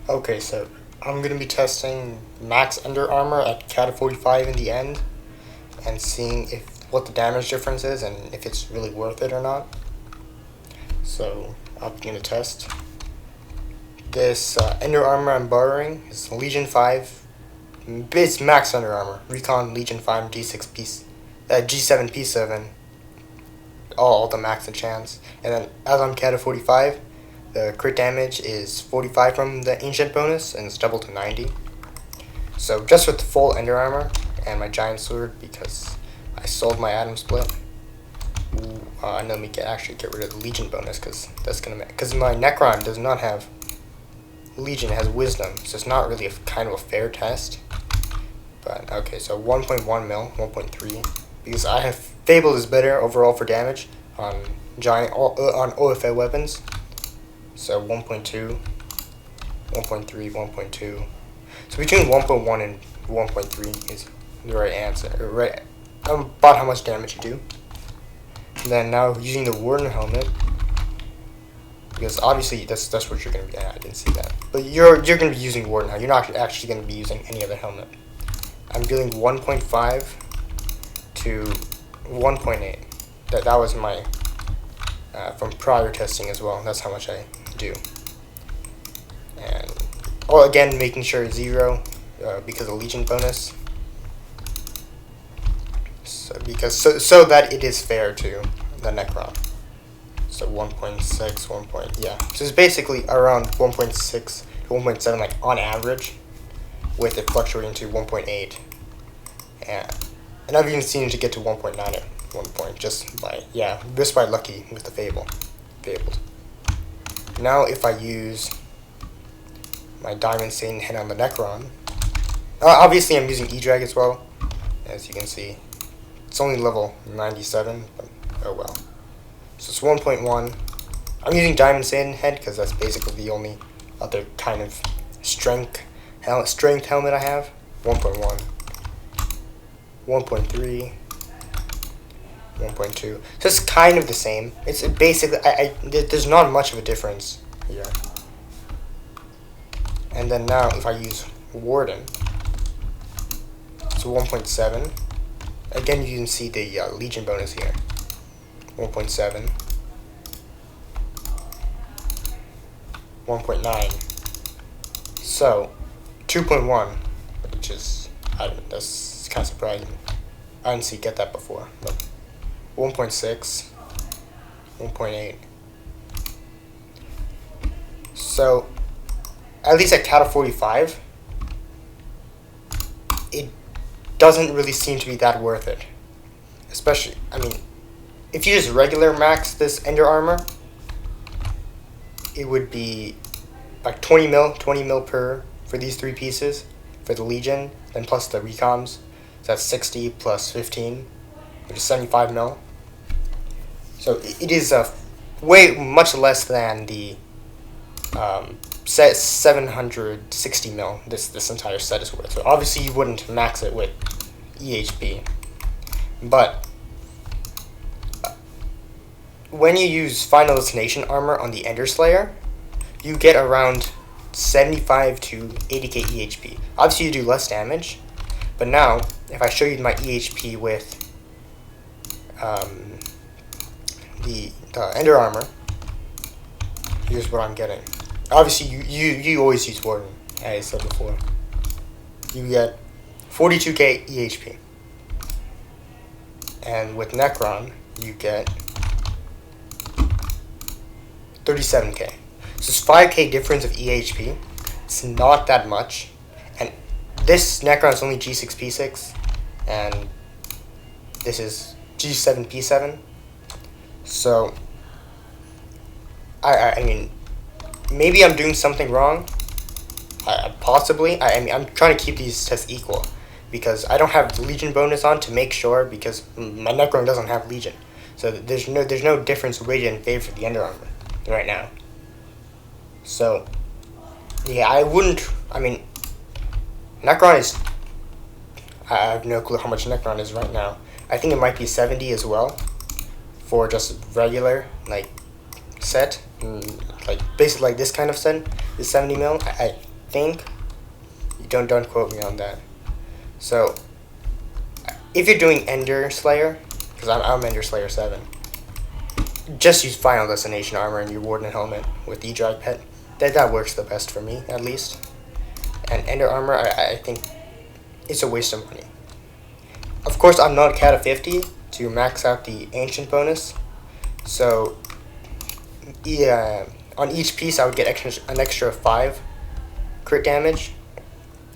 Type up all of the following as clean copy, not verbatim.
Okay, so I'm gonna be testing max Under Armor at Cat 45 in the end, and seeing if what the damage difference is and if it's really worth it or not. So I'm gonna test this Under Armor I'm borrowing is Legion 5. It's max Under Armor, Recon Legion 5 G6 piece, G7 P7, all the max enchants, and then as I'm Cat 45. The crit damage is 45 from the Ancient bonus, and it's doubled to 90. So just with the full Ender Armor and my Giant Sword, because I sold my Atom Split, and let me actually get rid of the Legion bonus, because that's gonna because my Necron does not have Legion, it has Wisdom, so it's not really kind of a fair test. But okay, so 1.1 mil, 1.3, because I have Fabled is better overall for damage on on OFA weapons. So 1.2, 1.3, 1.2. So between 1.1 and 1.3 is the right answer. Right, about how much damage you do. And then now using the Warden helmet, because obviously that's what you're gonna be. I didn't see that, but you're gonna be using Warden helmet. You're not actually gonna be using any other helmet. I'm dealing 1.5 to 1.8. That was my from prior testing as well. That's how much I do. And again, making sure it's 0 because of Legion bonus. So that it is fair to the Necron. So 1.6, 1. Yeah. So it's basically around 1.6 to 1.7, like on average, with it fluctuating to 1.8. And I've even seen it to get to 1.9 at one point, just by lucky with the Fabled. Now if I use my Diamond Satan Head on the Necron, obviously I'm using E-Drag as well, as you can see. It's only level 97, but oh well. So it's 1.1. I'm using Diamond Satan Head because that's basically the only other kind of strength helmet I have. 1.1, 1.3, 1.2. So it's kind of the same. It's basically, there's not much of a difference here. And then now if I use Warden, so 1.7. Again, you can see the Legion bonus here. 1.7. 1.9. So 2.1, which is, that's kind of surprising. I didn't get that before, but 1.6, 1.8. So, at least at Cat 45, it doesn't really seem to be that worth it. Especially, I mean, if you just regular max this Ender Armor, it would be like 20 mil per for these 3 pieces for the Legion, then plus the Recoms. So that's 60 plus 15, which is 75 mil. So it is much less than the 760 mil this entire set is worth. So obviously you wouldn't max it with EHP, but when you use Final Destination armor on the Ender Slayer, you get around 75 to 80k EHP. Obviously you do less damage, but now if I show you my EHP with the Ender Armor, here's what I'm getting. Obviously you always use Warden, as I said before. You get 42k EHP. And with Necron, you get 37k. So it's 5k difference of EHP. It's not that much. And this Necron is only G6 P6, and this is G7 P7. So I mean, maybe I'm doing something wrong. Possibly. I mean, I'm trying to keep these tests equal because I don't have the Legion bonus on to make sure, because my Necron doesn't have Legion. So there's no difference rated in favor of the Ender Armor right now. So yeah, I mean, Necron is, I have no clue how much Necron is right now. I think it might be 70 as well for just regular like set, like basically like this kind of set is 70 mil. think, don't quote me on that. So if you're doing Ender Slayer, because I'm Ender Slayer 7, just use Final Destination armor and your Warden helmet with the Dry Pet. That works the best for me, at least. And Ender armor, I think it's a waste of money. Of course, I'm not Cata 50 to max out the Ancient bonus. So yeah, on each piece I would get an extra 5 crit damage.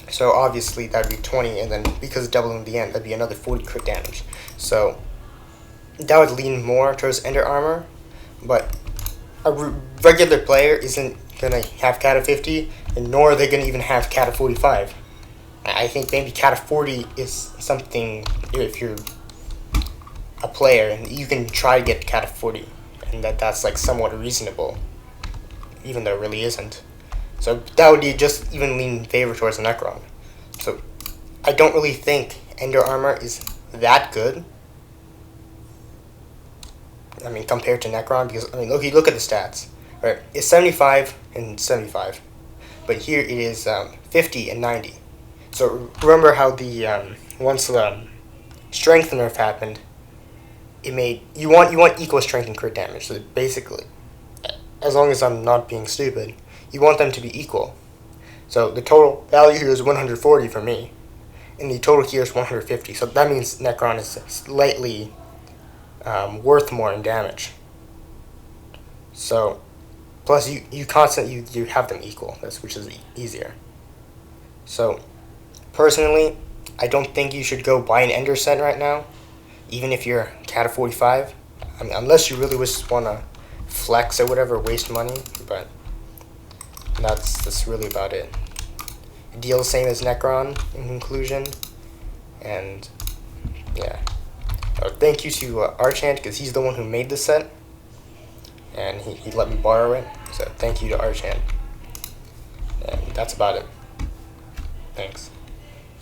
So obviously that'd be 20, and then because doubling the end, that'd be another 40 crit damage. So that would lean more towards Ender armor, but a regular player isn't gonna have Cata 50, and nor are they gonna even have Cata 45. I think maybe Cata 40 is something if you're a player and you can try to get Cata 40, and that's like somewhat reasonable, even though it really isn't. So that would be just even lean in favor towards Necron. So I don't really think Ender armor is that good. I mean, compared to Necron, because I mean, look at the stats. Right, it's 75 and 75, but here it is 50 and 90. So remember how the once the strength nerf happened, it made you want equal strength and crit damage. So basically, as long as I'm not being stupid, you want them to be equal. So the total value here is 140 for me, and the total here is 150. So that means Necron is slightly worth more in damage. So plus you have them equal, which is easier. So personally, I don't think you should go buy an Ender set right now, even if you're Cata 45. I mean, unless you really just want to flex or whatever, waste money, but that's really about it. Deal the same as Necron in conclusion, and yeah. Thank you to Archant, because he's the one who made this set, and he let me borrow it, so thank you to Archant. And that's about it. Thanks.